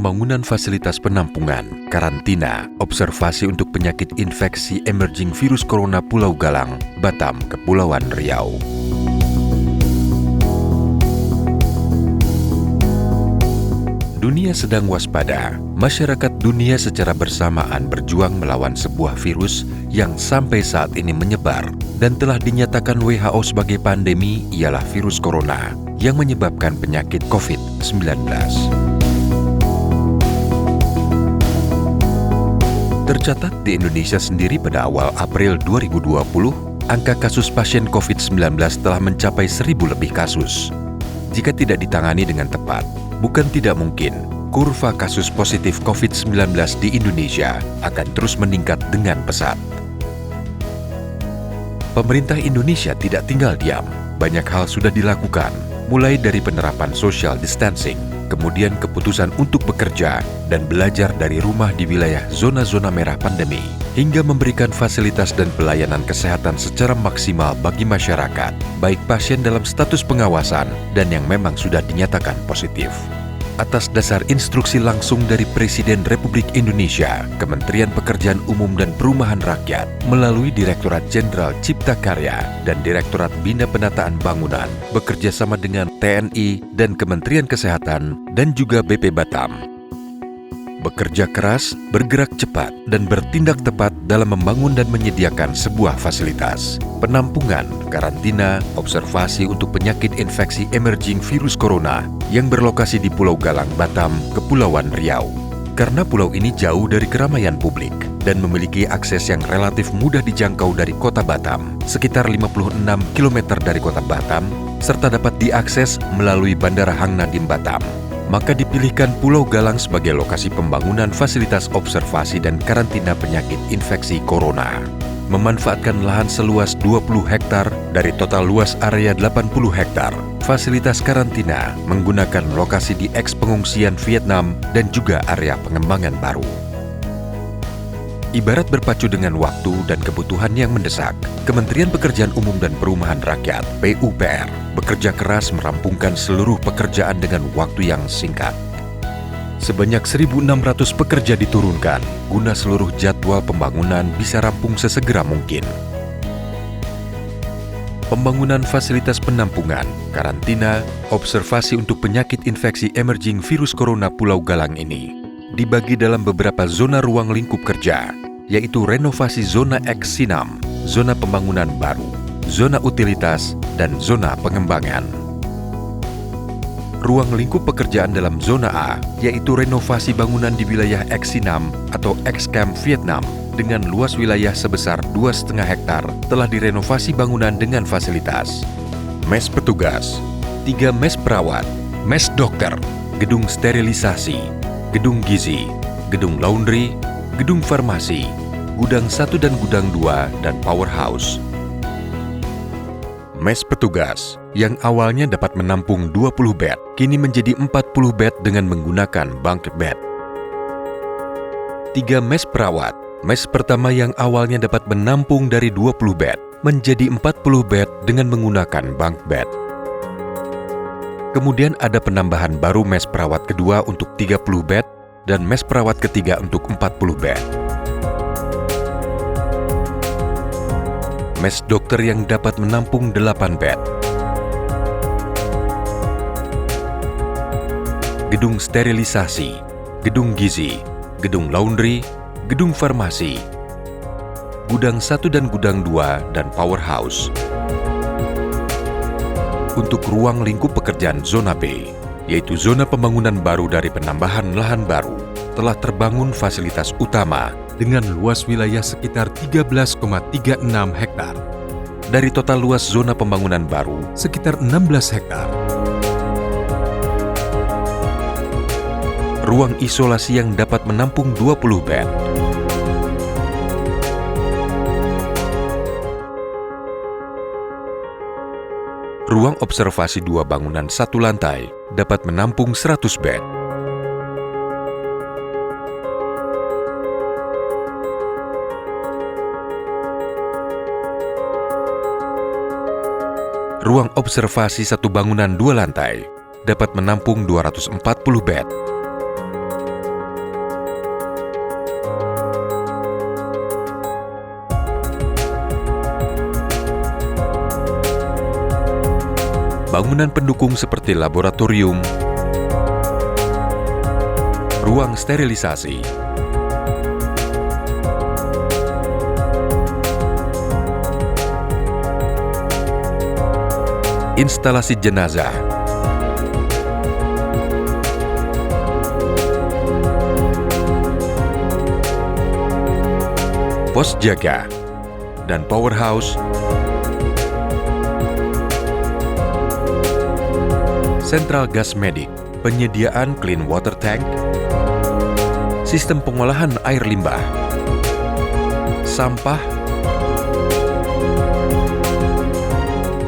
pembangunan fasilitas penampungan, karantina, observasi untuk penyakit infeksi emerging virus corona Pulau Galang, Batam, Kepulauan Riau. Dunia sedang waspada. Masyarakat dunia secara bersamaan berjuang melawan sebuah virus yang sampai saat ini menyebar dan telah dinyatakan WHO sebagai pandemi, ialah virus corona yang menyebabkan penyakit COVID-19. Tercatat di Indonesia sendiri pada awal April 2020, angka kasus pasien COVID-19 telah mencapai 1.000 lebih kasus. Jika tidak ditangani dengan tepat, bukan tidak mungkin kurva kasus positif COVID-19 di Indonesia akan terus meningkat dengan pesat. Pemerintah Indonesia tidak tinggal diam. Banyak hal sudah dilakukan, mulai dari penerapan social distancing, kemudian keputusan untuk bekerja dan belajar dari rumah di wilayah zona-zona merah pandemi, hingga memberikan fasilitas dan pelayanan kesehatan secara maksimal bagi masyarakat, baik pasien dalam status pengawasan dan yang memang sudah dinyatakan positif. Atas dasar instruksi langsung dari Presiden Republik Indonesia, Kementerian Pekerjaan Umum dan Perumahan Rakyat, melalui Direktorat Jenderal Cipta Karya dan Direktorat Bina Penataan Bangunan, bekerja sama dengan TNI dan Kementerian Kesehatan dan juga BP Batam. Bekerja keras, bergerak cepat, dan bertindak tepat dalam membangun dan menyediakan sebuah fasilitas penampungan, karantina, observasi untuk penyakit infeksi emerging virus corona yang berlokasi di Pulau Galang, Batam, Kepulauan Riau. Karena pulau ini jauh dari keramaian publik dan memiliki akses yang relatif mudah dijangkau dari kota Batam, sekitar 56 km dari kota Batam, serta dapat diakses melalui Bandara Hang Nadiem Batam, maka dipilihkan Pulau Galang sebagai lokasi pembangunan fasilitas observasi dan karantina penyakit infeksi corona. Memanfaatkan lahan seluas 20 hektar dari total luas area 80 hektar, fasilitas karantina menggunakan lokasi di eks-pengungsian Vietnam dan juga area pengembangan baru. Ibarat berpacu dengan waktu dan kebutuhan yang mendesak, Kementerian Pekerjaan Umum dan Perumahan Rakyat (PUPR) bekerja keras merampungkan seluruh pekerjaan dengan waktu yang singkat. Sebanyak 1.600 pekerja diturunkan guna seluruh jadwal pembangunan bisa rampung sesegera mungkin. Pembangunan fasilitas penampungan, karantina, observasi untuk penyakit infeksi emerging virus corona Pulau Galang ini dibagi dalam beberapa zona ruang lingkup kerja, yaitu renovasi zona X Sinam, zona pembangunan baru, zona utilitas, dan zona pengembangan. Ruang lingkup pekerjaan dalam zona A, yaitu renovasi bangunan di wilayah X Sinam atau X Camp Vietnam dengan luas wilayah sebesar 2,5 hektar telah direnovasi bangunan dengan fasilitas mes petugas, 3 mes perawat, mes dokter, gedung sterilisasi, gedung gizi, gedung laundry, gedung farmasi, gudang 1 dan gudang 2, dan powerhouse. Mes petugas yang awalnya dapat menampung 20 bed, kini menjadi 40 bed dengan menggunakan bunk bed. 3 mes perawat, mes pertama yang awalnya dapat menampung dari 20 bed, menjadi 40 bed dengan menggunakan bunk bed. Kemudian ada penambahan baru mes perawat kedua untuk 30 bed dan mes perawat ketiga untuk 40 bed. Mes dokter yang dapat menampung 8 bed. Gedung sterilisasi, gedung gizi, gedung laundry, gedung farmasi, gudang 1 dan gudang 2, dan powerhouse. Untuk ruang lingkup pekerjaan zona B, yaitu zona pembangunan baru dari penambahan lahan baru, telah terbangun fasilitas utama dengan luas wilayah sekitar 13,36 hektar. Dari total luas zona pembangunan baru, sekitar 16 hektar. Ruang isolasi yang dapat menampung 20 bed. Ruang observasi 2 bangunan 1 lantai dapat menampung 100 bed. Ruang observasi 1 bangunan 2 lantai dapat menampung 240 bed. bangunan pendukung seperti laboratorium, ruang sterilisasi, instalasi jenazah, pos jaga, dan powerhouse, sentral gas medik, penyediaan clean water tank, sistem pengolahan air limbah, sampah,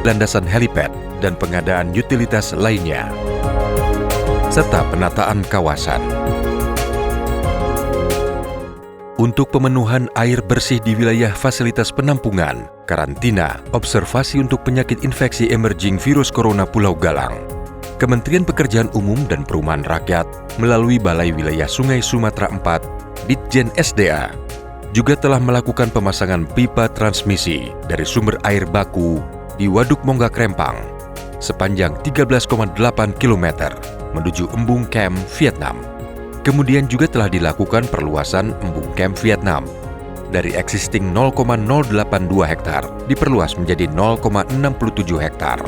landasan helipad, dan pengadaan utilitas lainnya, serta penataan kawasan. Untuk pemenuhan air bersih di wilayah fasilitas penampungan, karantina, observasi untuk penyakit infeksi emerging virus corona Pulau Galang, Kementerian Pekerjaan Umum dan Perumahan Rakyat melalui Balai Wilayah Sungai Sumatera IV, Ditjen SDA, juga telah melakukan pemasangan pipa transmisi dari sumber air baku di Waduk Mongga Krempang sepanjang 13,8 km menuju Embung Kem, Vietnam. Kemudian juga telah dilakukan perluasan Embung Kem Vietnam dari existing 0,082 hektar diperluas menjadi 0,67 hektar.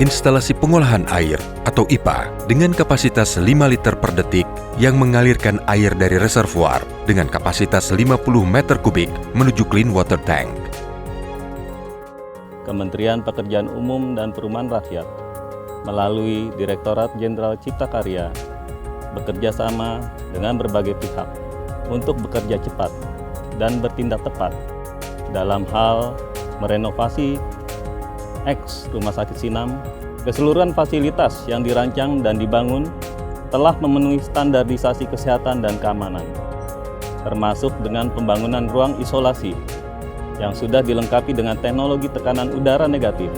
Instalasi pengolahan air atau IPA dengan kapasitas 5 liter per detik yang mengalirkan air dari reservoir dengan kapasitas 50 meter kubik menuju clean water tank. Kementerian Pekerjaan Umum dan Perumahan Rakyat melalui Direktorat Jenderal Cipta Karya bekerja sama dengan berbagai pihak untuk bekerja cepat dan bertindak tepat dalam hal merenovasi Rumah Sakit Sinam. Keseluruhan fasilitas yang dirancang dan dibangun telah memenuhi standarisasi kesehatan dan keamanan, termasuk dengan pembangunan ruang isolasi yang sudah dilengkapi dengan teknologi tekanan udara negatif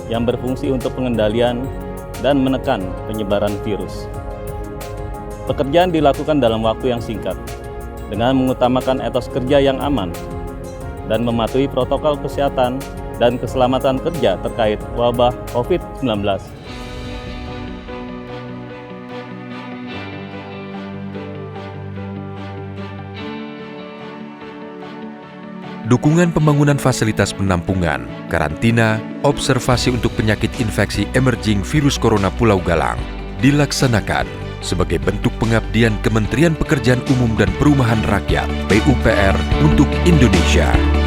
yang berfungsi untuk pengendalian dan menekan penyebaran virus. Pekerjaan dilakukan dalam waktu yang singkat dengan mengutamakan etos kerja yang aman dan mematuhi protokol kesehatan dan keselamatan kerja terkait wabah COVID-19. Dukungan pembangunan fasilitas penampungan, karantina, observasi untuk penyakit infeksi emerging virus corona Pulau Galang dilaksanakan sebagai bentuk pengabdian Kementerian Pekerjaan Umum dan Perumahan Rakyat (PUPR) untuk Indonesia.